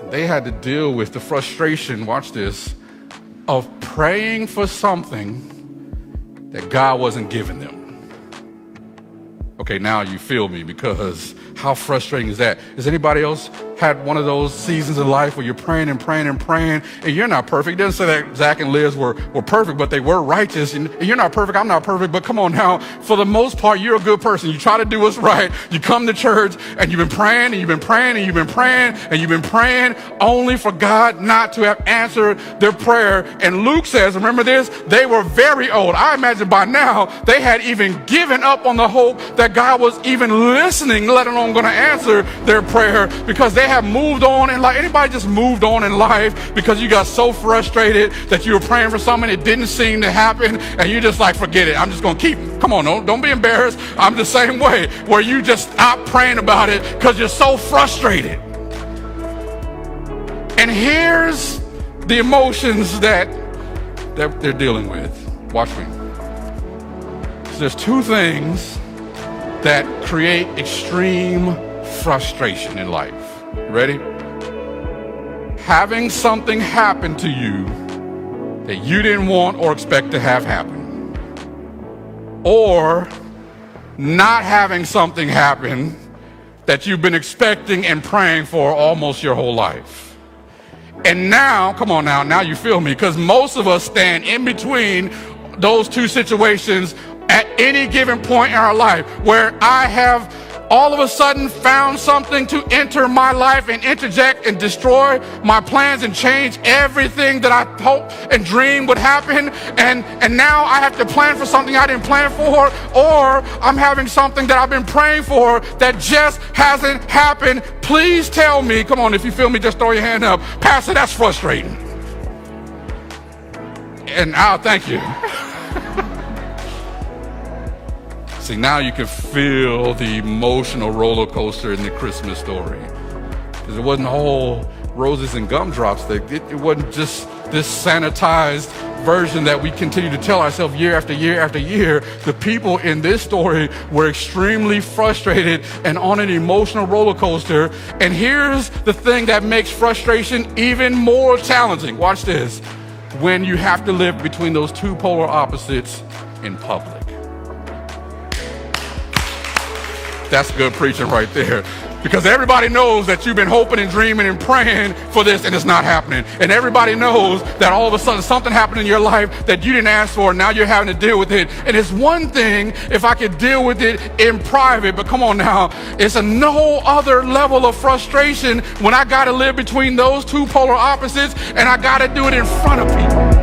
They had to deal with the frustration, watch this, of praying for something that God wasn't giving them. Okay, now you feel me, because how frustrating is that? Has anybody else had one of those seasons of life where you're praying and praying and praying, and you're not perfect? It doesn't say that Zach and Liz were perfect, but they were righteous. And you're not perfect, I'm not perfect, but come on now, for the most part, you're a good person. You try to do what's right. You come to church, and you've been praying, and you've been praying, and you've been praying, and you've been praying, only for God not to have answered their prayer. And Luke says, remember this, they were very old. I imagine by now, they had even given up on the hope that God was even listening, let alone going to answer their prayer, because they have moved on in life. Anybody just moved on in life because you got so frustrated that you were praying for something that didn't seem to happen, and you just like, forget it, I'm just going to keep, come on, don't be embarrassed. I'm the same way, where you just stop praying about it because you're so frustrated. And here's the emotions that they're dealing with. Watch me. So there's two things that create extreme frustration in life. You ready? Having something happen to you that you didn't want or expect to have happen, or not having something happen that you've been expecting and praying for almost your whole life. And now, come on now you feel me, because most of us stand in between those two situations at any given point in our life, where I have all of a sudden found something to enter my life and interject and destroy my plans and change everything that I hoped and dreamed would happen. And now I have to plan for something I didn't plan for, or I'm having something that I've been praying for that just hasn't happened. Please tell me, come on, if you feel me, just throw your hand up. Pastor, that's frustrating. And I'll thank you. See, now you can feel the emotional roller coaster in the Christmas story. Because it wasn't all roses and gumdrops. It wasn't just this sanitized version that we continue to tell ourselves year after year after year. The people in this story were extremely frustrated and on an emotional roller coaster. And here's the thing that makes frustration even more challenging. Watch this. When you have to live between those two polar opposites in public. That's good preaching right there. Because everybody knows that you've been hoping and dreaming and praying for this, and it's not happening. And everybody knows that all of a sudden something happened in your life that you didn't ask for, and now you're having to deal with it. And it's one thing if I could deal with it in private, but come on now, it's a no other level of frustration when I got to live between those two polar opposites, and I got to do it in front of people.